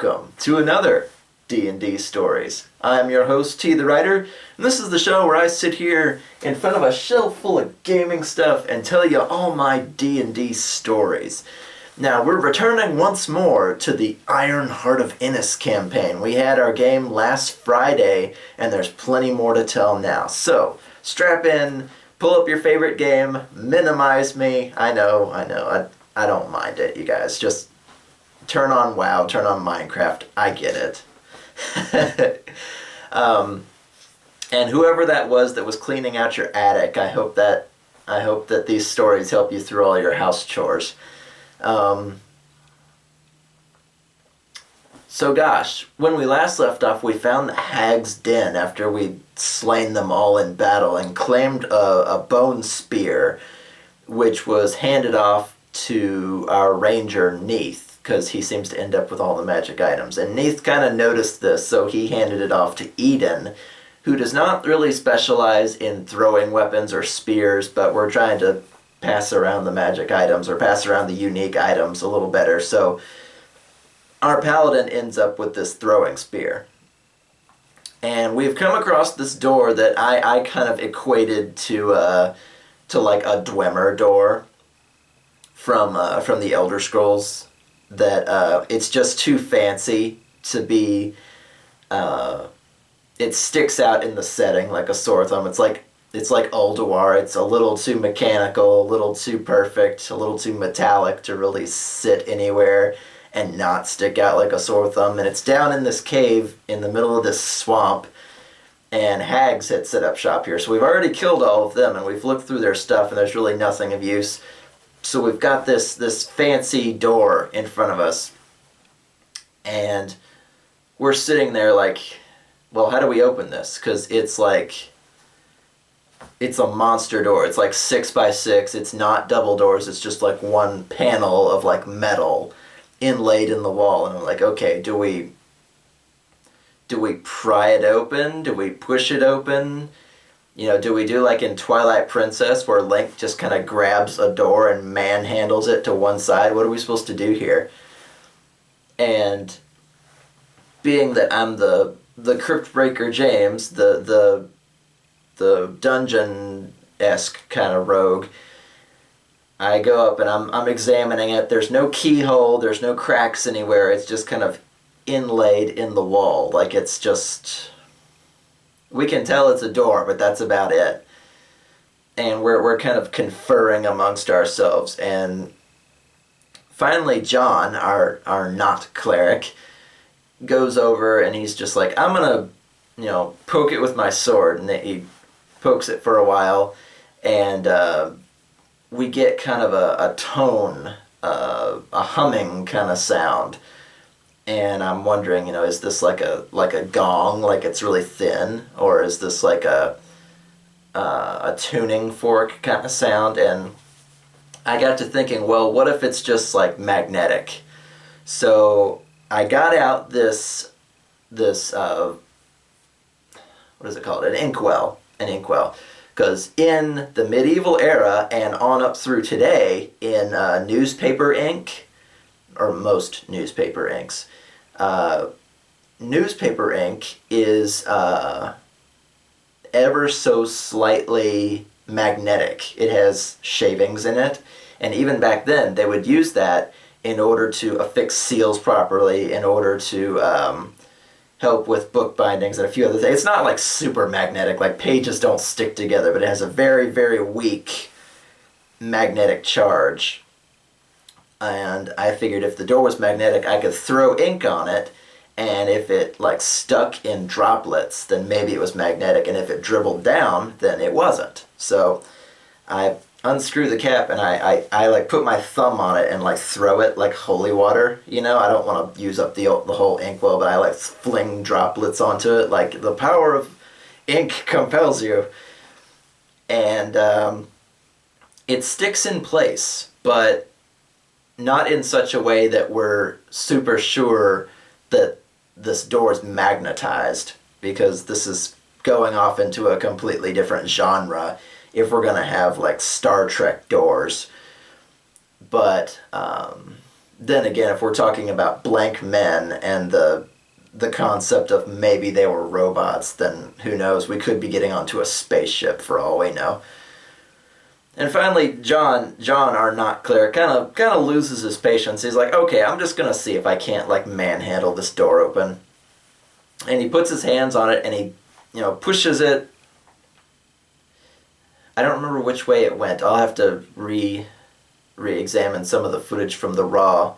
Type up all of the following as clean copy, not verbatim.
welcome to another D&D Stories. I'm your host, TheWriter, and this is the show where I sit here in front of a shelf full of gaming stuff and tell you all my D&D stories. Now, we're returning once more to the Iron Heart of Innis campaign. We had our game last Friday, and there's plenty more to tell now. So, strap in, pull up your favorite game, minimize me. I know, I don't mind it, you guys. Just turn on WoW, turn on Minecraft. I get it. And whoever that was cleaning out your attic, I hope that these stories help you through all your house chores. So gosh, when we last left off, we found the Hag's Den after we'd slain them all in battle and claimed a bone spear, which was handed off to our ranger Neath, because he seems to end up with all the magic items. And Neath kind of noticed this, so he handed it off to Eden, who does not really specialize in throwing weapons or spears, but we're trying to pass around the magic items or pass around the unique items a little better. So our paladin ends up with this throwing spear. And we've come across this door that I kind of equated to like a Dwemer door from the Elder Scrolls. That it's just too fancy to be. It sticks out in the setting like a sore thumb. It's like Ulduar. It's a little too mechanical, a little too perfect, a little too metallic to really sit anywhere and not stick out like a sore thumb. And it's down in this cave in the middle of this swamp, and hags had set up shop here. So we've already killed all of them, and we've looked through their stuff, and there's really nothing of use. So we've got this fancy door in front of us, and we're sitting there like, well, how do we open this? Because it's a monster door. It's like 6x6. It's not double doors. It's just like one panel of like metal inlaid in the wall. And I'm like, okay, do we pry it open? Do we push it open? You know, do we do like in Twilight Princess where Link just kind of grabs a door and manhandles it to one side? What are we supposed to do here? And being that I'm the Crypt Breaker James, the dungeon-esque kind of rogue, I go up and I'm examining it. There's no keyhole, there's no cracks anywhere. It's just kind of inlaid in the wall. Like it's just... We can tell it's a door, but that's about it. And we're kind of conferring amongst ourselves. And finally John, our not cleric, goes over and he's just like, I'm going to, poke it with my sword. And he pokes it for a while. And we get kind of a tone, a humming kind of sound. And I'm wondering, is this like a gong, like it's really thin, or is this like a tuning fork kind of sound? And I got to thinking, well, what if it's just like magnetic? So I got out this what is it called? An inkwell, because in the medieval era and on up through today, in newspaper ink, or most newspaper inks, newspaper ink is ever so slightly magnetic. It has shavings in it, and even back then they would use that in order to affix seals properly, in order to help with book bindings and a few other things. It's not like super magnetic, like pages don't stick together, but it has a very, very weak magnetic charge. And I figured if the door was magnetic, I could throw ink on it, and if it like stuck in droplets, then maybe it was magnetic, and if it dribbled down, then it wasn't. So I unscrew the cap, and I like put my thumb on it and like throw it like holy water. I don't want to use up the whole inkwell, but I like fling droplets onto it, like the power of ink compels you. And it sticks in place, but not in such a way that we're super sure that this door is magnetized, because this is going off into a completely different genre if we're going to have like Star Trek doors. But then again, if we're talking about blank men and the concept of maybe they were robots, then who knows? We could be getting onto a spaceship for all we know. And finally, John, our not cleric, kind of loses his patience. He's like, okay, I'm just gonna see if I can't like manhandle this door open. And he puts his hands on it and he, pushes it. I don't remember which way it went. I'll have to re-examine some of the footage from the raw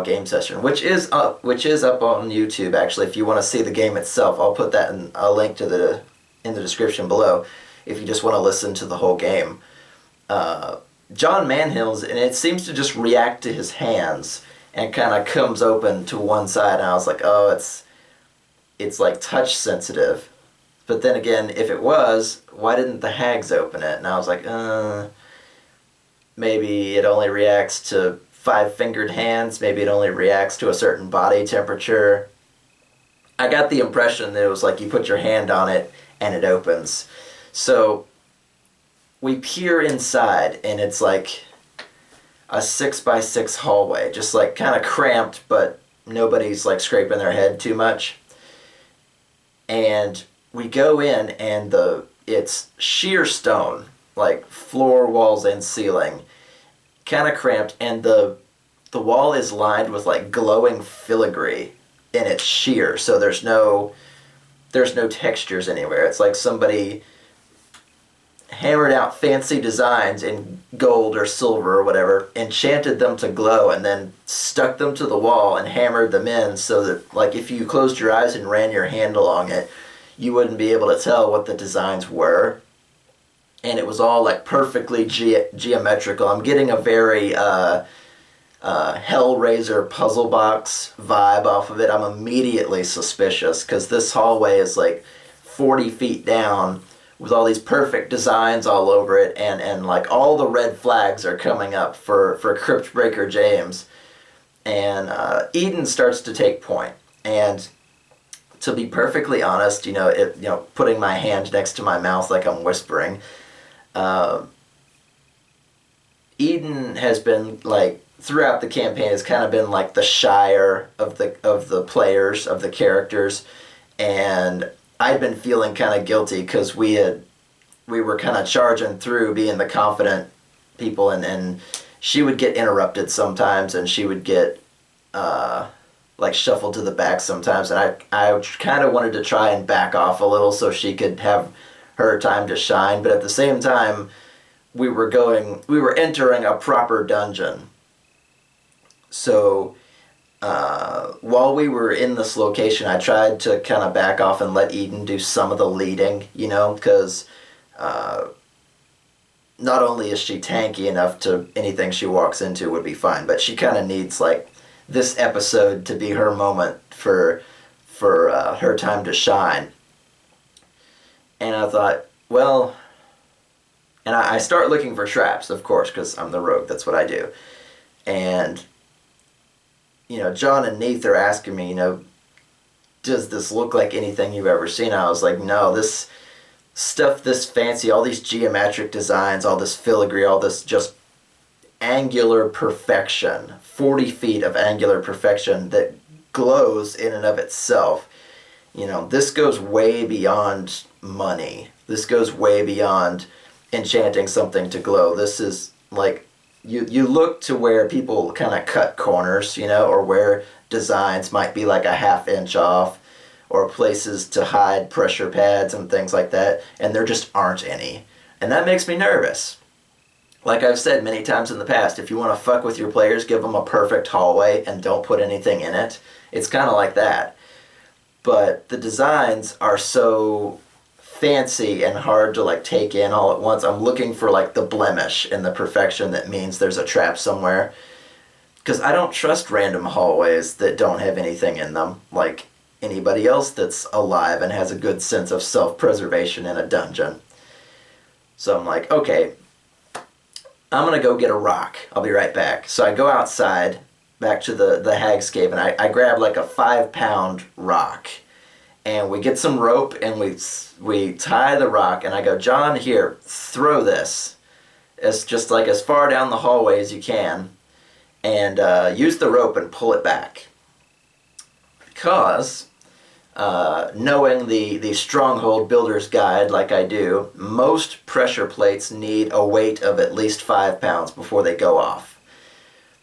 game session, which is up on YouTube. Actually, if you want to see the game itself, I'll put that in a link to in the description below. If you just want to listen to the whole game, John manhandles, and it seems to just react to his hands and kind of comes open to one side. And I was like, oh, it's like touch sensitive. But then again, if it was, why didn't the hags open it? And I was like, maybe it only reacts to 5-fingered hands. Maybe it only reacts to a certain body temperature. I got the impression that it was like you put your hand on it and it opens. So we peer inside, and it's like a 6x6 hallway, just like kind of cramped, but nobody's like scraping their head too much. And we go in, and it's sheer stone, like floor, walls, and ceiling, kind of cramped, and the wall is lined with like glowing filigree, and it's sheer, so there's no textures anywhere. It's like somebody hammered out fancy designs in gold or silver or whatever, enchanted them to glow, and then stuck them to the wall and hammered them in so that, like, if you closed your eyes and ran your hand along it, you wouldn't be able to tell what the designs were. And it was all, like, perfectly geometrical. I'm getting a very Hellraiser puzzle box vibe off of it. I'm immediately suspicious, because this hallway is, like, 40 feet down, with all these perfect designs all over it, and like all the red flags are coming up for Crypt Breaker James. And Eden starts to take point. And to be perfectly honest, putting my hand next to my mouth like I'm whispering, Eden has been, like, throughout the campaign, has kind of been like the shyer of the players, of the characters, and I'd been feeling kind of guilty because we were kind of charging through, being the confident people, and she would get interrupted sometimes, and she would get like shuffled to the back sometimes, and I kind of wanted to try and back off a little so she could have her time to shine, but at the same time, we were entering a proper dungeon. So while we were in this location, I tried to kind of back off and let Eden do some of the leading, because not only is she tanky enough to anything she walks into would be fine, but she kind of needs, like, this episode to be her moment for her time to shine. And I thought, well, and I start looking for traps, of course, because I'm the rogue, that's what I do. And John and Neith are asking me, does this look like anything you've ever seen? I was like, no, this stuff this fancy, all these geometric designs, all this filigree, all this just angular perfection, 40 feet of angular perfection that glows in and of itself. This goes way beyond money. This goes way beyond enchanting something to glow. This is like, you look to where people kind of cut corners, or where designs might be like a ½ inch off, or places to hide pressure pads and things like that, and there just aren't any. And that makes me nervous. Like I've said many times in the past, if you want to fuck with your players, give them a perfect hallway and don't put anything in it. It's kind of like that. But the designs are so fancy and hard to, like, take in all at once. I'm looking for, like, the blemish in the perfection that means there's a trap somewhere. Because I don't trust random hallways that don't have anything in them, like anybody else that's alive and has a good sense of self-preservation in a dungeon. So I'm like, okay, I'm going to go get a rock. I'll be right back. So I go outside, back to the Hag's Cave, and I grab, like, a 5-pound rock. And we get some rope, and we tie the rock, and I go, John, here, throw this. It's just, like, as far down the hallway as you can. and use the rope and pull it back. Because, knowing the Stronghold Builder's Guide like I do, most pressure plates need a weight of at least 5 pounds before they go off.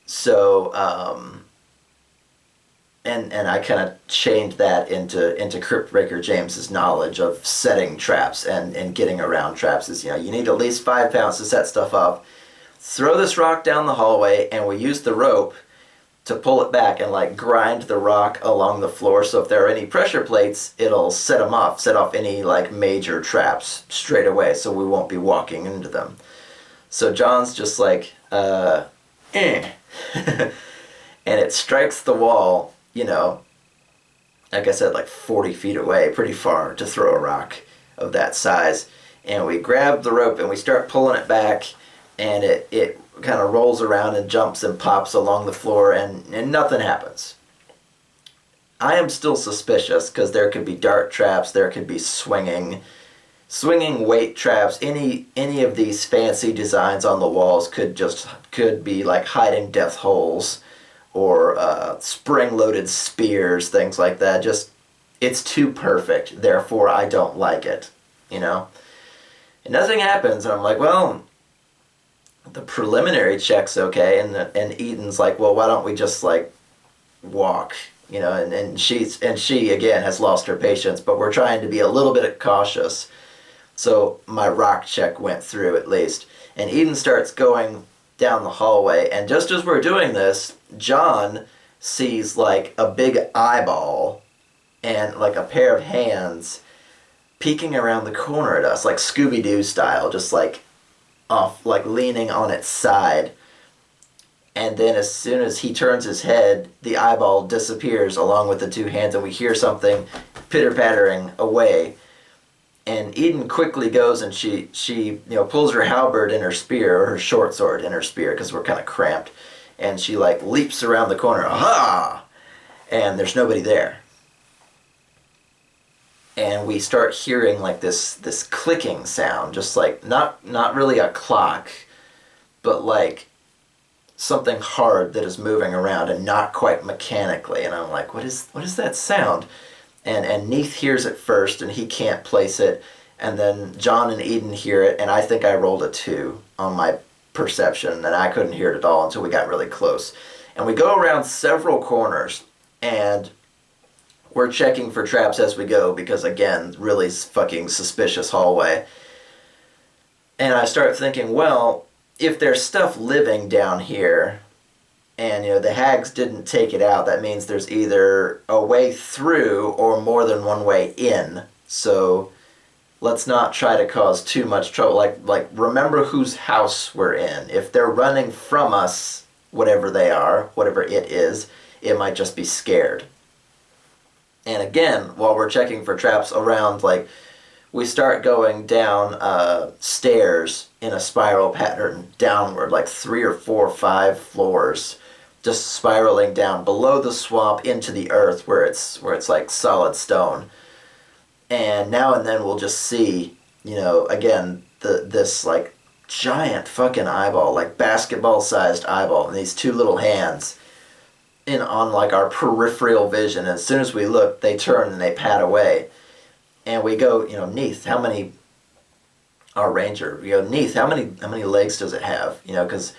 So, and I kind of chained that into Cryptbreaker James's knowledge of setting traps and getting around traps. Is, you need at least 5 pounds to set stuff up. Throw this rock down the hallway, and we use the rope to pull it back and like grind the rock along the floor. So if there are any pressure plates, it'll set off any like major traps straight away, so we won't be walking into them. So John's just like, and it strikes the wall, like I said, like 40 feet away, pretty far to throw a rock of that size. And we grab the rope and we start pulling it back, and it kind of rolls around and jumps and pops along the floor, and nothing happens. I am still suspicious because there could be dart traps, there could be swinging weight traps. Any of these fancy designs on the walls could be like hiding death holes or spring-loaded spears, things like that. Just, it's too perfect, therefore I don't like it, And nothing happens, and I'm like, well, the preliminary check's okay, and Eden's like, well, why don't we just like walk, and she again has lost her patience, but we're trying to be a little bit cautious. So my rock check went through at least, and Eden starts going down the hallway, and just as we're doing this, John sees like a big eyeball and like a pair of hands peeking around the corner at us, like Scooby-Doo style, just like off, like leaning on its side. And then as soon as he turns his head, the eyeball disappears along with the two hands, and we hear something pitter-pattering away. And Eden quickly goes and she pulls her halberd in her spear, or her short sword in her spear, because we're kind of cramped, and she like leaps around the corner, aha! And there's nobody there. And we start hearing like this clicking sound, just like not really a clock, but like something hard that is moving around and not quite mechanically. And I'm like, what is that sound? And Neith hears it first, and he can't place it. And then John and Eden hear it, and I think I rolled a 2 on my perception, and I couldn't hear it at all until we got really close. And we go around several corners, and we're checking for traps as we go, because again, really fucking suspicious hallway. And I start thinking, well, if there's stuff living down here, and the hags didn't take it out, that means there's either a way through or more than one way in. So let's not try to cause too much trouble. Like remember whose house we're in. If they're running from us, whatever they are, whatever it is, it might just be scared. And again, while we're checking for traps around, like, we start going down stairs in a spiral pattern downward, like 3 or 4 or 5 floors, just spiraling down below the swamp into the earth where it's like solid stone. And now and then we'll just see, again, this like giant fucking eyeball, like basketball-sized eyeball, and these 2 little hands on like our peripheral vision. And as soon as we look, they turn and they pat away, and we go, Neith, how many? Our ranger, Neith, how many legs does it have? Because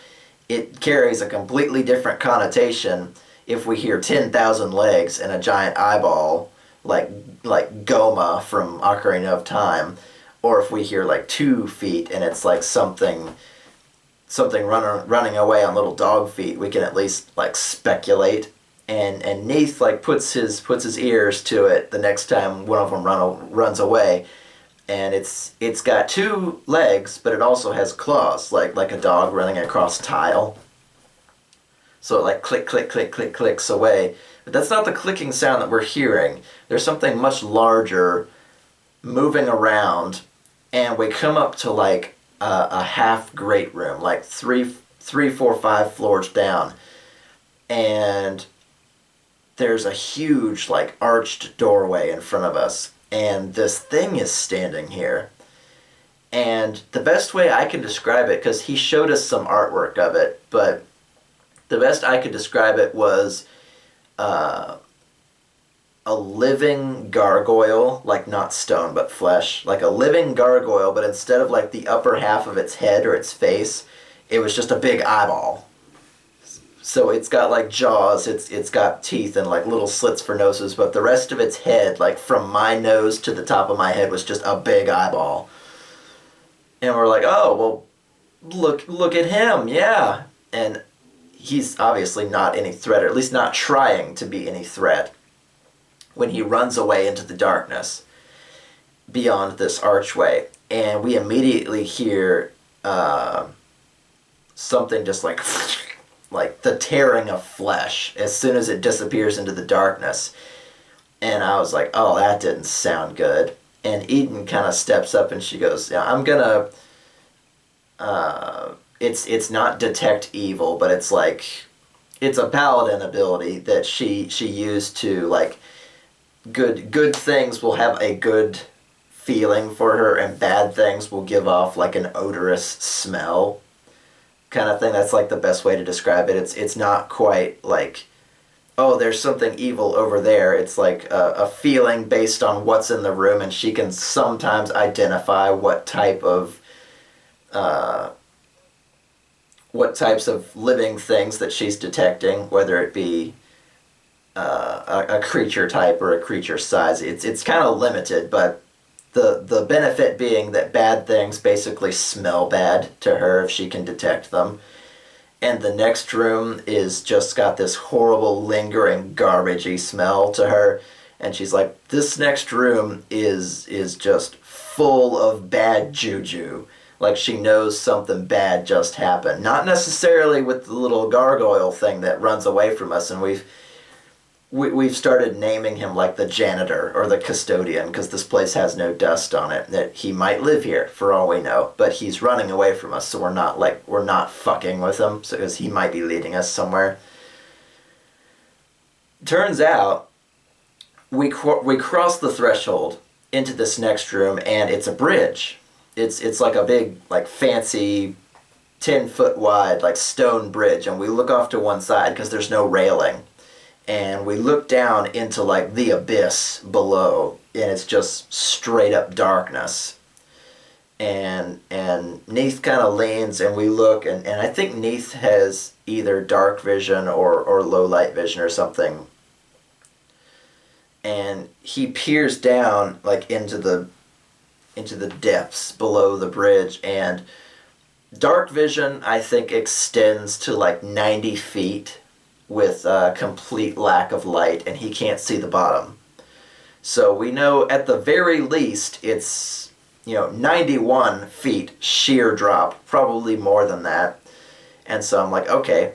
it carries a completely different connotation if we hear 10,000 legs and a giant eyeball, like Goma from Ocarina of Time, or if we hear like 2 feet and it's like something running away on little dog feet. We can at least like speculate. And Neith like puts his ears to it the next time one of them runs away, and it's got 2 legs, but it also has claws, like a dog running across tile. So it like click click click click clicks away. But that's not the clicking sound that we're hearing. There's something much larger moving around, and we come up to like a half great room, like 3, 4, 5 floors down, and there's a huge like arched doorway in front of us, and this thing is standing here. And the best way I can describe it, because he showed us some artwork of it, but The best I could describe it was uh, a living gargoyle, like not stone but flesh, like a living gargoyle, but instead of like the upper half of its head or its face, it was just a big eyeball. So it's got like jaws, it's got teeth and like little slits for noses, but the rest of its head, like from my nose to the top of my head, was just a big eyeball. And we're like, oh well, look at him, yeah. And he's obviously not any threat, or at least not trying to be any threat, when he runs away into the darkness beyond this archway. And we immediately hear something just like like the tearing of flesh as soon as it disappears into the darkness. And I was like, oh, that didn't sound good. And Eden kind of steps up and she goes, yeah, I'm gonna it's not detect evil, but it's like it's a paladin ability that she used to like good things will have a good feeling for her and bad things will give off like an odorous smell kind of thing. That's like the best way to describe it. It's not quite like, oh, there's something evil over there. It's like a feeling based on what's in the room, and she can sometimes identify what types of living things that she's detecting, whether it be a creature type or a creature size. It's kind of limited, but the benefit being that bad things basically smell bad to her if she can detect them. And the next room is just got this horrible, lingering, garbagey smell to her. And she's like, this next room is just full of bad juju. Like she knows something bad just happened. Not necessarily with the little gargoyle thing that runs away from us, and we've started naming him like the janitor or the custodian because this place has no dust on it. That he might live here for all we know, but he's running away from us, so we're not fucking with him because he might be leading us somewhere. Turns out we cross the threshold into this next room, and it's a bridge. It's like a big like fancy 10-foot wide like stone bridge, and we look off to one side because there's no railing. And we look down into like the abyss below, and it's just straight up darkness. And Neith kind of leans, and we look, and I think Neith has either dark vision or low light vision or something. And he peers down like into the depths below the bridge, and dark vision I think extends to like 90 feet. With a complete lack of light, and he can't see the bottom. So we know at the very least it's 91 feet sheer drop, probably more than that. And so I'm like, okay.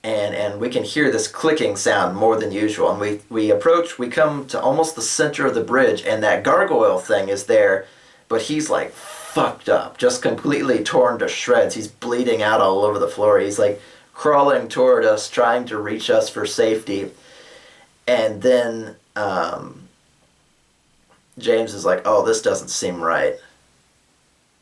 And we can hear this clicking sound more than usual, and we come to almost the center of the bridge, and that gargoyle thing is there, but he's like fucked up, just completely torn to shreds. He's bleeding out all over the floor. He's like crawling toward us, trying to reach us for safety. And then James is like, oh, this doesn't seem right.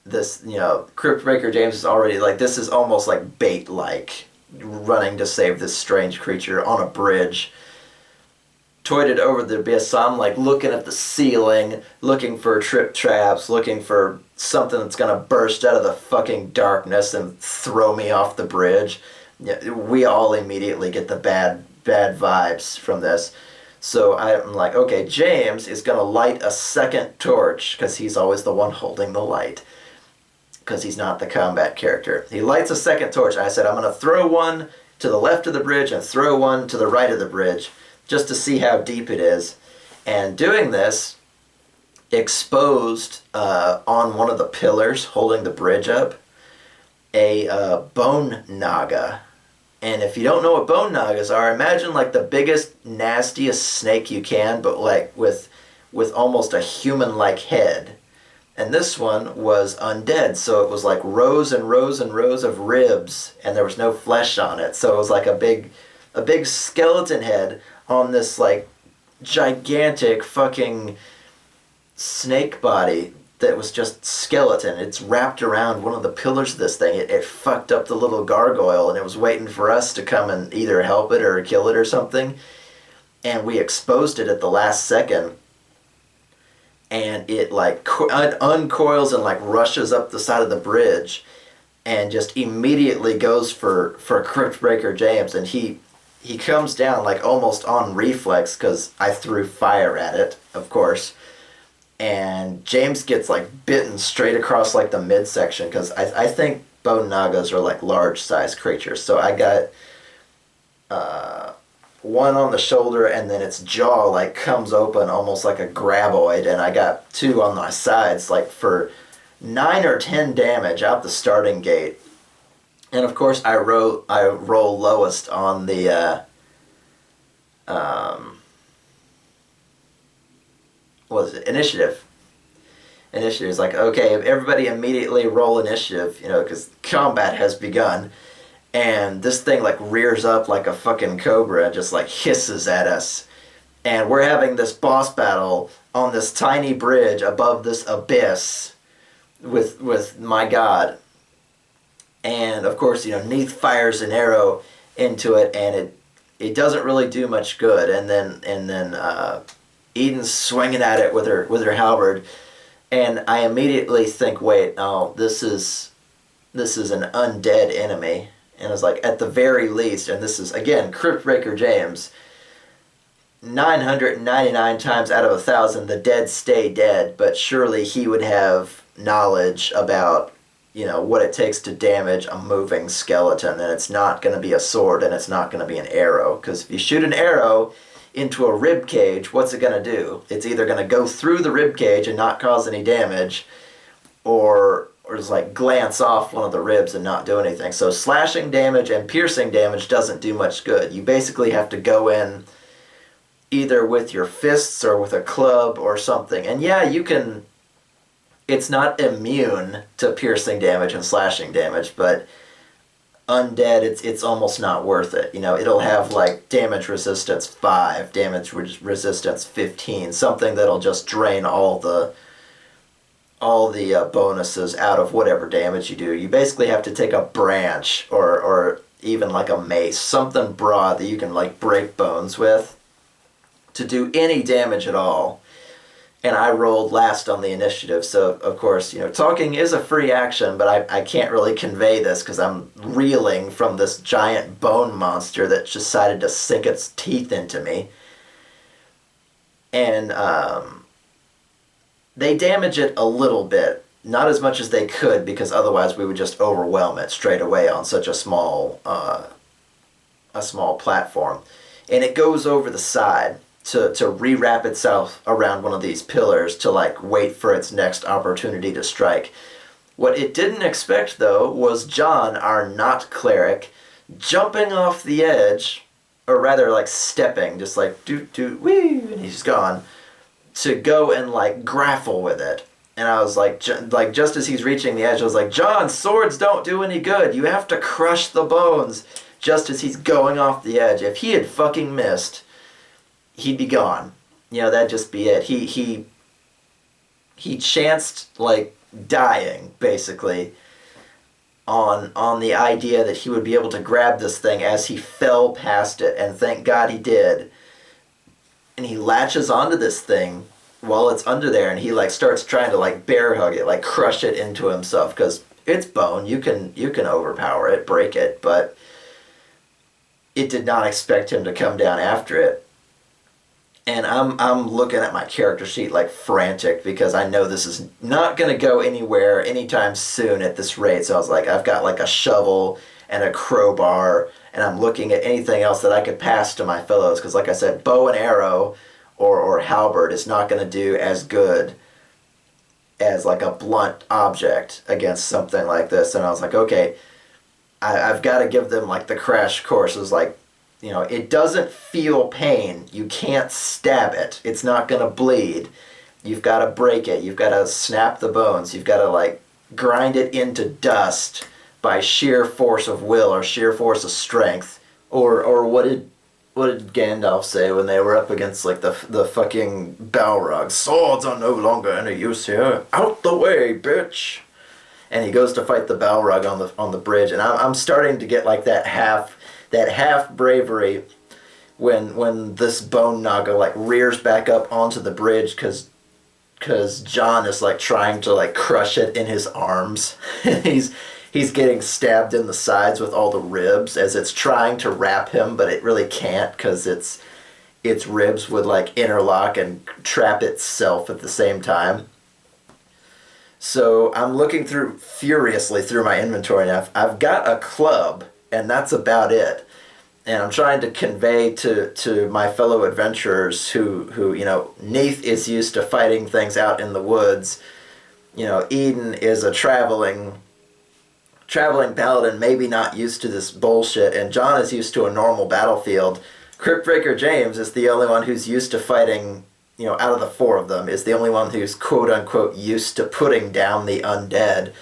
This, Cryptbreaker James is already like, this is almost like bait-like, running to save this strange creature on a bridge. Toided over the abyss, so I'm like looking at the ceiling, looking for trip traps, looking for something that's gonna burst out of the fucking darkness and throw me off the bridge. We all immediately get the bad vibes from this. So I'm like, okay, James is going to light a second torch, because he's always the one holding the light, because he's not the combat character. He lights a second torch. I said, I'm going to throw one to the left of the bridge and throw one to the right of the bridge, just to see how deep it is. And doing this, exposed on one of the pillars holding the bridge up, a bone naga. And if you don't know what bone nagas are, imagine like the biggest, nastiest snake you can, but like with almost a human-like head. And this one was undead, so it was like rows and rows and rows of ribs, and there was no flesh on it. So it was like a big skeleton head on this like gigantic fucking snake body that was just skeleton. It's wrapped around one of the pillars of this thing. It fucked up the little gargoyle, and it was waiting for us to come and either help it or kill it or something. And we exposed it at the last second, and it like uncoils and like rushes up the side of the bridge, and just immediately goes for Cryptbreaker James, and he comes down like almost on reflex because I threw fire at it, of course. And James gets like bitten straight across like the midsection because I think bone nagas are like large size creatures. So I got one on the shoulder, and then its jaw like comes open almost like a graboid, and I got two on my sides like for 9 or 10 damage out the starting gate. And of course I roll lowest on the what is it? Initiative is like, okay, everybody immediately roll initiative, because combat has begun. And this thing like rears up like a fucking cobra and just like hisses at us. And we're having this boss battle on this tiny bridge above this abyss with my god. And of course, Neith fires an arrow into it, and it doesn't really do much good. And then Eden's swinging at it with her halberd, and I immediately think, wait, oh, this is an undead enemy. And I was like, at the very least, and this is again Cryptbreaker James, 999 times out of 1,000, the dead stay dead. But surely he would have knowledge about what it takes to damage a moving skeleton, and it's not going to be a sword, and it's not going to be an arrow, because if you shoot an arrow into a rib cage, what's it going to do? It's either going to go through the rib cage and not cause any damage, or just like glance off one of the ribs and not do anything. So slashing damage and piercing damage doesn't do much good. You basically have to go in either with your fists or with a club or something. And yeah, you can... It's not immune to piercing damage and slashing damage, but undead, it's almost not worth it. It'll have like damage resistance 5, damage resistance 15, something that'll just drain all the bonuses out of whatever damage you do. You basically have to take a branch or even like a mace, something broad that you can like break bones with to do any damage at all. And I rolled last on the initiative, so of course, talking is a free action, but I can't really convey this because I'm reeling from this giant bone monster that decided to sink its teeth into me. And they damage it a little bit, not as much as they could, because otherwise we would just overwhelm it straight away on such a small platform. And it goes over the side to rewrap itself around one of these pillars to like wait for its next opportunity to strike. What it didn't expect though was John, our not cleric, jumping off the edge, or rather like stepping, just like wee, and he's gone, to go and like grapple with it. And I was like just as he's reaching the edge, I was like, John, swords don't do any good. You have to crush the bones. Just as he's going off the edge. If he had fucking missed, he'd be gone. That'd just be it. He chanced like dying basically on the idea that he would be able to grab this thing as he fell past it, and thank God he did. And he latches onto this thing while it's under there, and he like starts trying to like bear hug it, like crush it into himself, because it's bone. You can overpower it, break it, but it did not expect him to come down after it. And I'm looking at my character sheet like frantic, because I know this is not going to go anywhere anytime soon at this rate. So I was like, I've got like a shovel and a crowbar, and I'm looking at anything else that I could pass to my fellows, because like I said, bow and arrow or halberd is not going to do as good as like a blunt object against something like this. And I was like, okay, I've got to give them like the crash course. It was like, it doesn't feel pain. You can't stab it. It's not going to bleed. You've got to break it. You've got to snap the bones. You've got to like grind it into dust by sheer force of will or sheer force of strength. Or what did what did Gandalf say when they were up against like the fucking Balrogs? Swords are no longer any use here. Out the way, bitch! And he goes to fight the Balrog on the bridge, and I'm starting to get like that half bravery when this bone naga like rears back up onto the bridge because John is like trying to like crush it in his arms. He's getting stabbed in the sides with all the ribs as it's trying to wrap him, but it really can't because its ribs would like interlock and trap itself at the same time. So I'm looking furiously through my inventory now. I've got a club, and that's about it. And I'm trying to convey to my fellow adventurers who you know, Neith is used to fighting things out in the woods. You know, Eden is a traveling paladin, maybe not used to this bullshit, and John is used to a normal battlefield. Cryptbreaker James is the only one who's used to fighting, you know, out of the four of them, is the only one who's quote-unquote used to putting down the undead.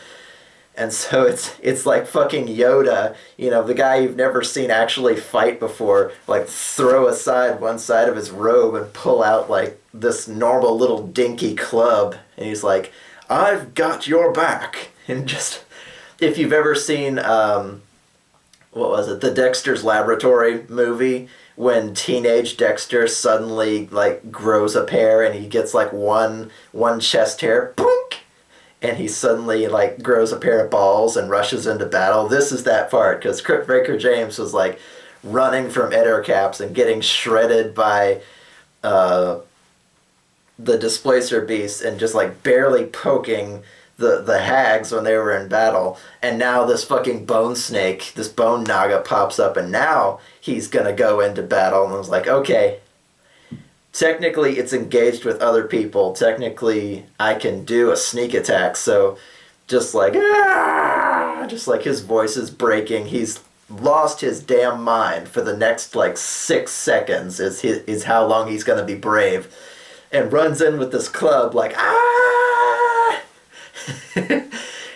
And so it's like fucking Yoda, you know, the guy you've never seen actually fight before, like throw aside one side of his robe and pull out like this normal little dinky club, and he's like, I've got your back. And just, if you've ever seen, what was it, the Dexter's Laboratory movie, when teenage Dexter suddenly like grows a pair and he gets like one chest hair, boink, and he suddenly like grows a pair of balls and rushes into battle. This is that part, because Cryptbreaker James was like running from Ettercaps and getting shredded by the Displacer Beasts and just like barely poking the hags when they were in battle. And now this fucking bone snake, this bone naga pops up, and now he's gonna go into battle. And I was like, okay, technically it's engaged with other people. Technically I can do a sneak attack. So just like, just like his voice is breaking. He's lost his damn mind for the next like 6 seconds is how long he's gonna be brave. And runs in with this club like,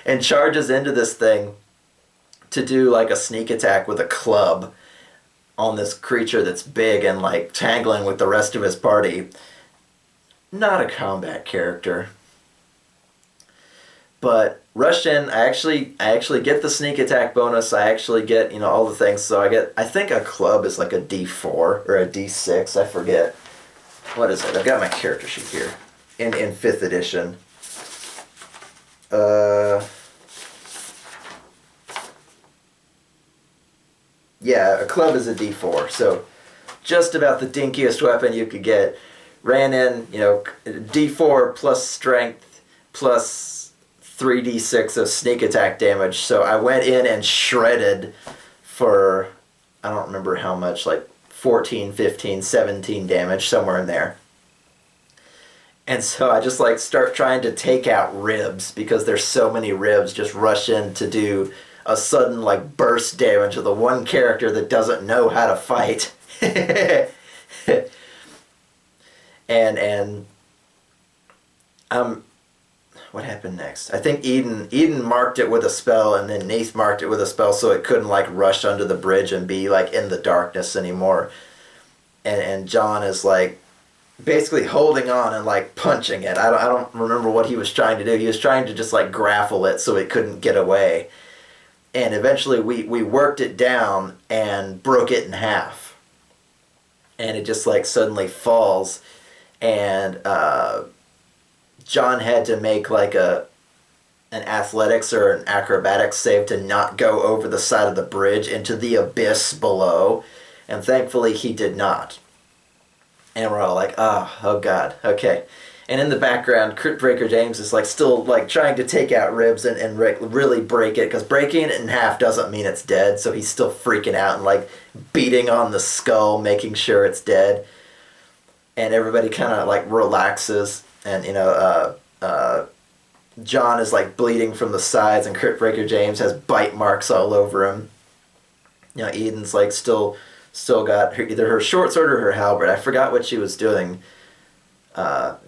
and charges into this thing to do like a sneak attack with a club on this creature that's big and like tangling with the rest of his party. Not a combat character. But rush in, I actually get the sneak attack bonus, I actually get, you know, all the things, so I think a club is like a D4 or a D6, I forget. What is it? I've got my character sheet here in 5th edition. Yeah, a club is a D4, so just about the dinkiest weapon you could get. Ran in, you know, D4 plus strength plus 3d6 of sneak attack damage, so I went in and shredded for, I don't remember how much, like 14, 15, 17 damage, somewhere in there. And so I just like start trying to take out ribs because there's so many ribs, just rush in to do a sudden like burst damage to the one character that doesn't know how to fight. and what happened next? I think Eden marked it with a spell, and then Neith marked it with a spell so it couldn't like rush under the bridge and be like in the darkness anymore. And John is like basically holding on and like punching it. I don't remember what he was trying to do. He was trying to just like grapple it so it couldn't get away. And eventually we worked it down and broke it in half. And it just like suddenly falls. And John had to make like an athletics or an acrobatics save to not go over the side of the bridge into the abyss below. And thankfully he did not. And we're all like, oh God, okay. And in the background, Cryptbreaker James is like still like trying to take out ribs and really break it, because breaking it in half doesn't mean it's dead. So he's still freaking out and like beating on the skull, making sure it's dead. And everybody kind of like relaxes, and you know, John is like bleeding from the sides, and Cryptbreaker James has bite marks all over him. You know, Eden's like still got either her short sword or her halberd. I forgot what she was doing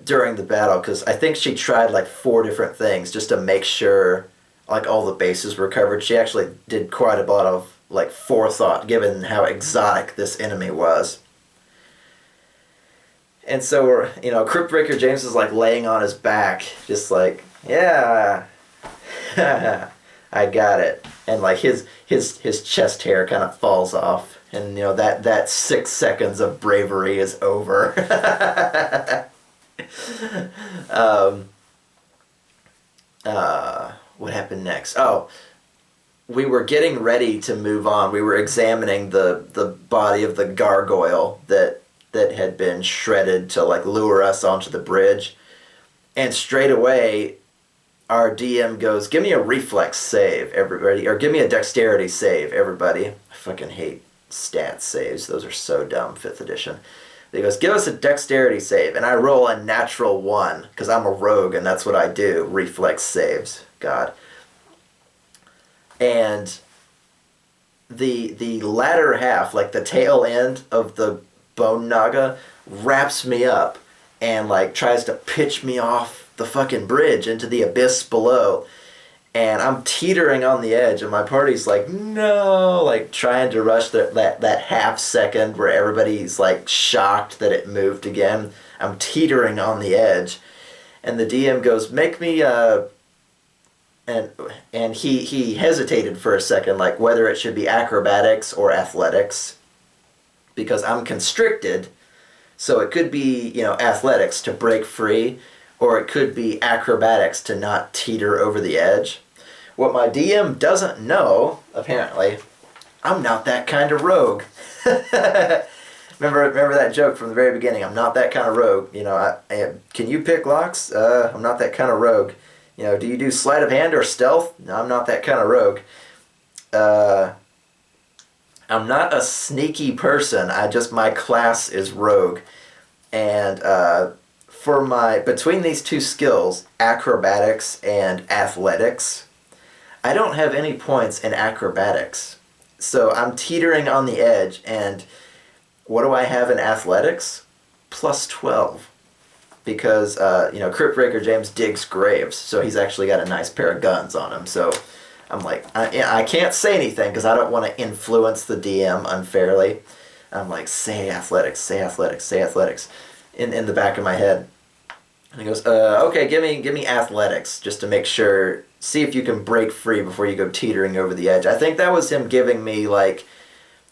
during the battle, because I think she tried like 4 different things just to make sure like all the bases were covered. She actually did quite a lot of like forethought given how exotic this enemy was. And so we're, Cryptbreaker James is like laying on his back, just like, yeah, I got it. And like his chest hair kind of falls off, and that 6 seconds of bravery is over. What happened next? Oh, we were getting ready to move on. We were examining the body of the gargoyle that had been shredded to like lure us onto the bridge. And straight away, our DM goes, give me a reflex save, everybody. Or give me a dexterity save, everybody. I fucking hate stat saves. Those are so dumb, 5th edition. He goes, give us a dexterity save. And I roll a natural 1, because I'm a rogue and that's what I do. Reflex saves. God. And the latter half, like the tail end of the bone naga, wraps me up and like tries to pitch me off the fucking bridge into the abyss below. And I'm teetering on the edge, and my party's like, no, like trying to rush that half second where everybody's like shocked that it moved again. I'm teetering on the edge, and the DM goes, make me and he hesitated for a second, like whether it should be acrobatics or athletics, because I'm constricted, so it could be, athletics to break free, or it could be acrobatics to not teeter over the edge. What my DM doesn't know, apparently, I'm not that kind of rogue. Remember that joke from the very beginning? I'm not that kind of rogue. Can you pick locks? I'm not that kind of rogue. Do you do sleight of hand or stealth? No, I'm not that kind of rogue. I'm not a sneaky person. My class is rogue. And between these two skills, acrobatics and athletics, I don't have any points in acrobatics. So I'm teetering on the edge, and what do I have in athletics? Plus 12. Because, Cryptbreaker James digs graves, so he's actually got a nice pair of guns on him. So I'm like, I can't say anything because I don't want to influence the DM unfairly. I'm like, say athletics, say athletics, say athletics, in the back of my head. And he goes, okay, give me athletics, just to make sure, see if you can break free before you go teetering over the edge. I think that was him giving me, like,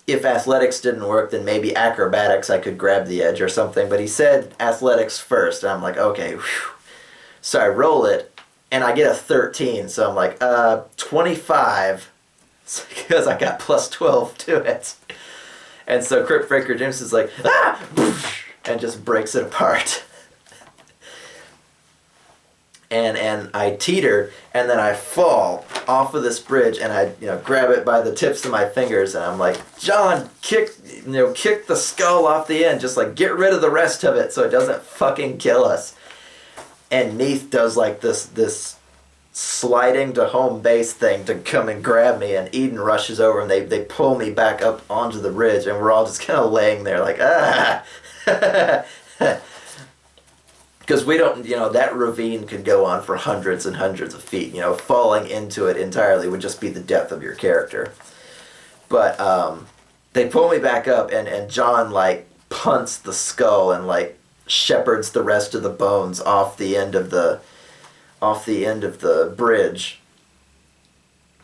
if athletics didn't work, then maybe acrobatics, I could grab the edge or something. But he said athletics first, and I'm like, okay, whew. So I roll it, and I get a 13, so I'm like, 25, because I got plus 12 to it. And so Cryptbreaker James is like, ah! And just breaks it apart. And I teeter, and then I fall off of this bridge, and I grab it by the tips of my fingers, and I'm like, John, kick the skull off the end, just like get rid of the rest of it so it doesn't fucking kill us. And Neith does like this sliding to home base thing to come and grab me, and Eden rushes over, and they pull me back up onto the bridge, and we're all just kind of laying there like, ah. Because we don't, that ravine could go on for hundreds and hundreds of feet. Falling into it entirely would just be the death of your character. But they pull me back up, and John, like, punts the skull and, like, shepherds the rest of the bones off the end of the bridge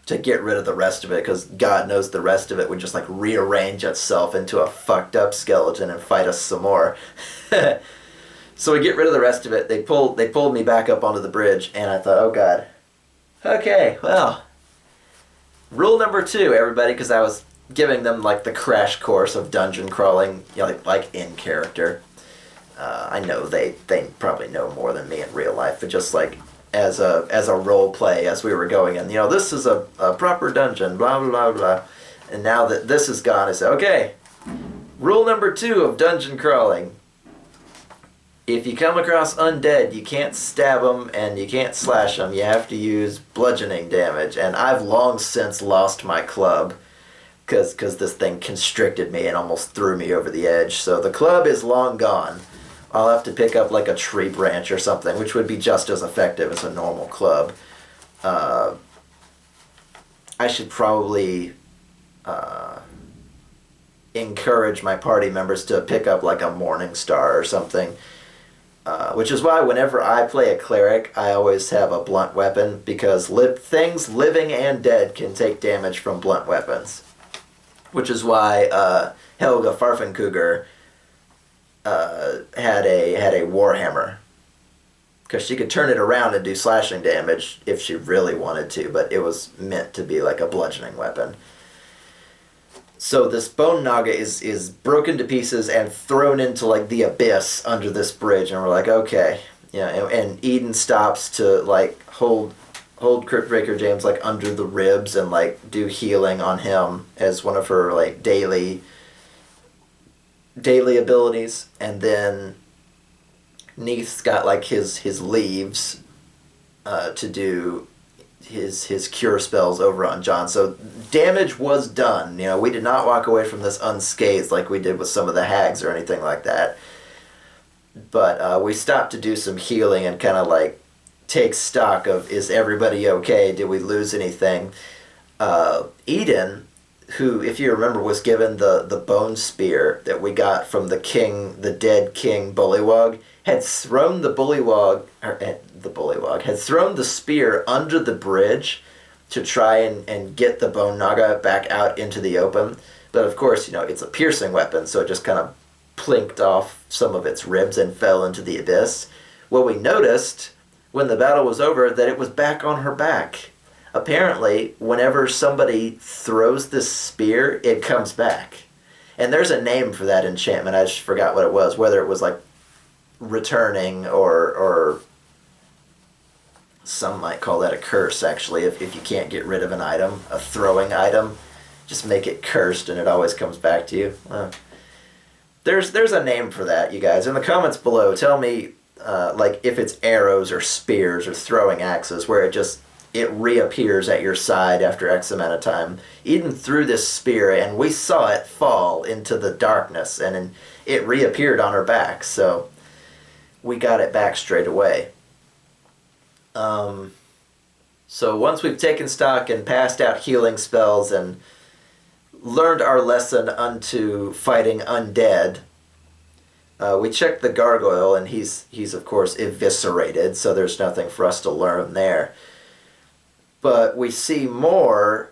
to get rid of the rest of it, because God knows the rest of it would just, like, rearrange itself into a fucked up skeleton and fight us some more. So we get rid of the rest of it. They pulled me back up onto the bridge, and I thought, oh God. Okay, well, rule number 2, everybody, because I was giving them like the crash course of dungeon crawling, like in character. I know they probably know more than me in real life, but just like as a role play as we were going in, this is a proper dungeon, blah blah blah. And now that this is gone, I say, okay, rule number 2 of dungeon crawling. If you come across undead, you can't stab them and you can't slash them. You have to use bludgeoning damage. And I've long since lost my club because this thing constricted me and almost threw me over the edge. So the club is long gone. I'll have to pick up like a tree branch or something, which would be just as effective as a normal club. I should probably encourage my party members to pick up like a Morning Star or something. Which is why whenever I play a cleric, I always have a blunt weapon, because things living and dead can take damage from blunt weapons. Which is why Helga Farfenkugger had a warhammer, because she could turn it around and do slashing damage if she really wanted to, but it was meant to be like a bludgeoning weapon. So this bone naga is broken to pieces and thrown into like the abyss under this bridge, and we're like, okay, yeah. And Eden stops to like hold Cryptbreaker James like under the ribs and like do healing on him as one of her like daily abilities, and then Neith's got like his leaves to do his cure spells over on John. So damage was done. We did not walk away from this unscathed like we did with some of the hags or anything like that. But we stopped to do some healing and kind of like take stock of, is everybody okay? Did we lose anything? Eden, who, if you remember, was given the bone spear that we got from the dead king Bullywug, had thrown had thrown the spear under the bridge to try and get the bone naga back out into the open. But of course, it's a piercing weapon, so it just kind of plinked off some of its ribs and fell into the abyss. Well, we noticed when the battle was over that it was back on her back. Apparently, whenever somebody throws this spear, it comes back. And there's a name for that enchantment. I just forgot what it was, whether it was like returning or some might call that a curse, actually. If you can't get rid of an item, a throwing item, just make it cursed and it always comes back to you. There's a name for that, you guys. In the comments below, tell me like if it's arrows or spears or throwing axes, where it reappears at your side after X amount of time. Eden threw this spear and we saw it fall into the darkness, and it reappeared on her back, so we got it back straight away. So once we've taken stock and passed out healing spells and learned our lesson unto fighting undead, we checked the gargoyle, and he's of course eviscerated, so there's nothing for us to learn there. But we see more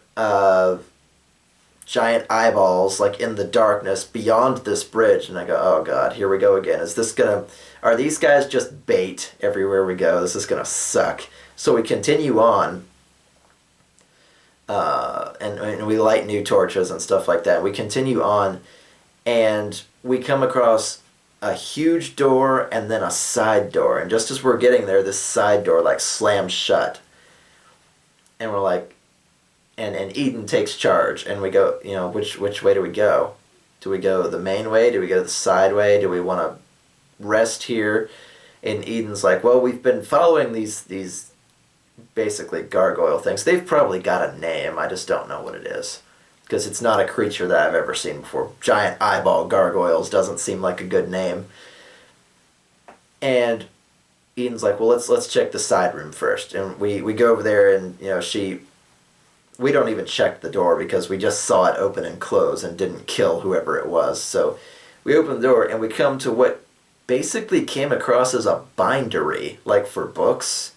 giant eyeballs like in the darkness beyond this bridge, and I go, oh god, here we go again. Are these guys just bait everywhere we go? This is gonna suck. So we continue on, and we light new torches and stuff like that. We continue on, and we come across a huge door and then a side door, and just as we're getting there, this side door like slams shut. And we're like, and Eden takes charge, and we go, which way do we go? Do we go the main way? Do we go the side way? Do we want to rest here? And Eden's like, well, we've been following these basically gargoyle things. They've probably got a name. I just don't know what it is, because it's not a creature that I've ever seen before. Giant eyeball gargoyles doesn't seem like a good name. And Eden's like, well, let's check the side room first. And we go over there, and we don't even check the door because we just saw it open and close and didn't kill whoever it was. So we open the door and we come to what basically came across as a bindery, like for books.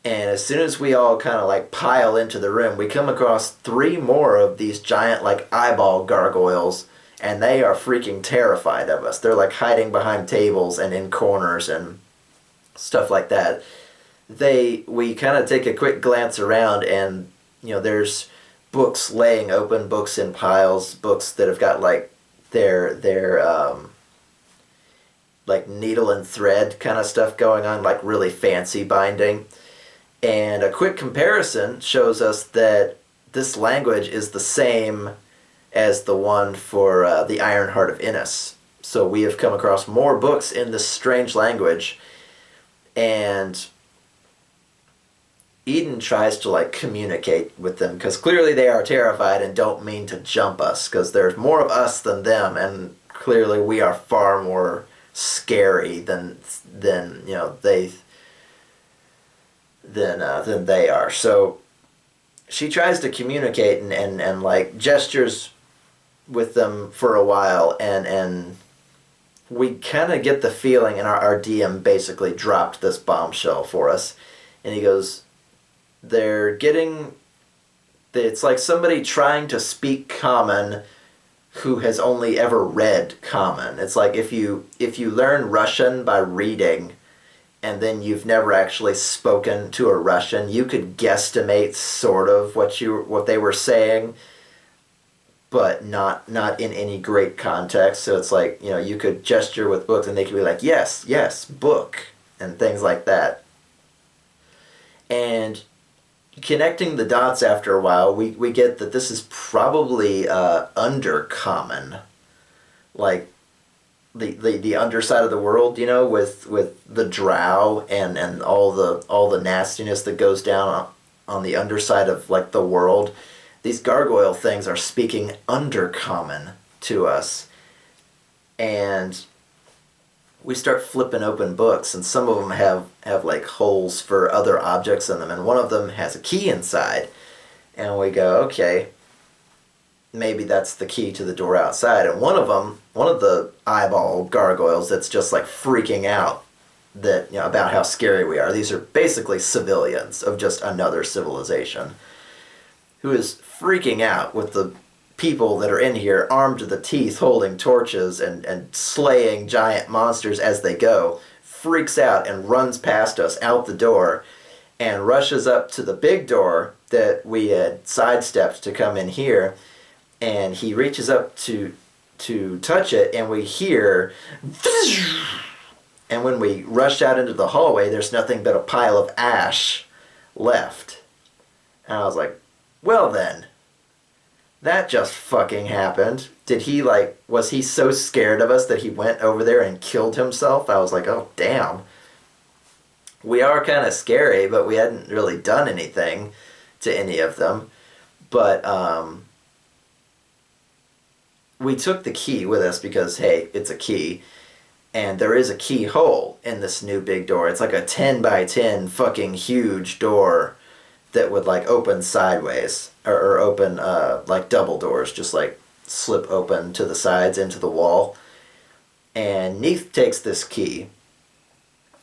And as soon as we all kind of like pile into the room, we come across 3 more of these giant like eyeball gargoyles, and they are freaking terrified of us. They're like hiding behind tables and in corners and stuff like that. We kind of take a quick glance around, and there's books laying open, books in piles, books that have got like their like needle and thread kind of stuff going on, like really fancy binding. And a quick comparison shows us that this language is the same as the one for the Iron Heart of Innis. So we have come across more books in this strange language, and Eden tries to like communicate with them, because clearly they are terrified and don't mean to jump us, because there's more of us than them, and clearly we are far more scary than they are. So she tries to communicate and like gestures with them for a while, and we kind of get the feeling, and our DM basically dropped this bombshell for us, and he goes, they're getting, it's like somebody trying to speak Common who has only ever read Common. It's like if you learn Russian by reading and then you've never actually spoken to a Russian, you could guesstimate sort of what they were saying, but not in any great context. So it's like, you know, you could gesture with books and they could be like, yes, yes, book, and things like that. And connecting the dots after a while, we get that this is probably undercommon. Like the underside of the world, you know, with the drow and all the nastiness that goes down on the underside of like the world. These gargoyle things are speaking undercommon to us. And we start flipping open books, and some of them have like holes for other objects in them, and one of them has a key inside. And we go, okay, maybe that's the key to the door outside. And one of the eyeball gargoyles that's just like freaking out that, you know, about how scary we are. These are basically civilians of just another civilization, who is freaking out with the people that are in here armed to the teeth holding torches and slaying giant monsters as they go, freaks out and runs past us out the door and rushes up to the big door that we had sidestepped to come in here, and he reaches up to touch it, and we hear, and when we rush out into the hallway, there's nothing but a pile of ash left. And I was like, well then, that just fucking happened. Was he so scared of us that he went over there and killed himself? I was like, oh, damn. We are kind of scary, but we hadn't really done anything to any of them. But we took the key with us because, hey, it's a key. And there is a keyhole in this new big door. It's like a 10 by 10 fucking huge door that would like open sideways or open like double doors, just like slip open to the sides into the wall. And Neith takes this key,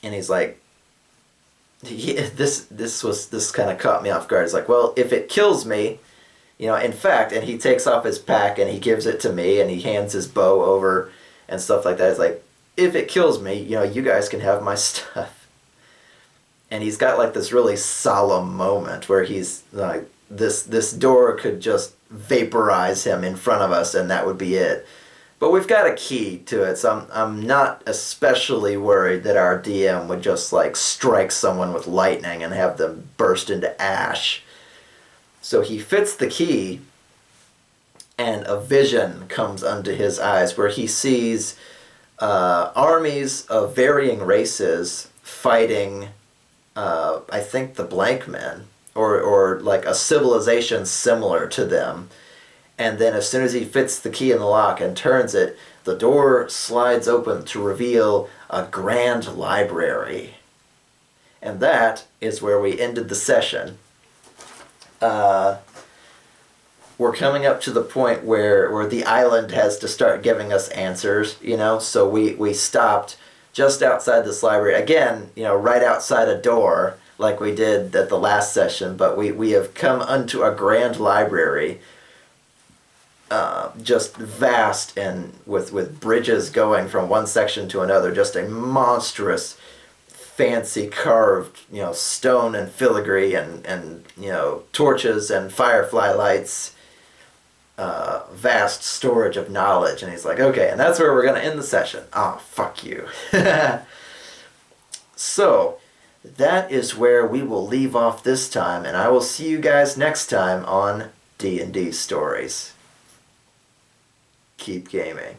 and he's like, this kind of caught me off guard. He's like, well, if it kills me, you know, in fact, and he takes off his pack and he gives it to me and he hands his bow over and stuff like that. He's like, if it kills me, you know, you guys can have my stuff. And he's got like this really solemn moment where he's like, this door could just vaporize him in front of us and that would be it. But we've got a key to it, so I'm not especially worried that our DM would just like strike someone with lightning and have them burst into ash. So he fits the key, and a vision comes unto his eyes where he sees armies of varying races fighting, I think, the blank men, or like a civilization similar to them. And then as soon as he fits the key in the lock and turns it, the door slides open to reveal a grand library. And that is where we ended the session. We're coming up to the point where the island has to start giving us answers, you know, so we stopped just outside this library. Again, you know, right outside a door like we did at the last session, but we have come unto a grand library, just vast and with bridges going from one section to another, just a monstrous, fancy carved, you know, stone and filigree and you know, torches and firefly lights, vast storage of knowledge. And he's like, okay, and that's where we're going to end the session. Oh, fuck you. So, that is where we will leave off this time, and I will see you guys next time on D&D Stories. Keep gaming.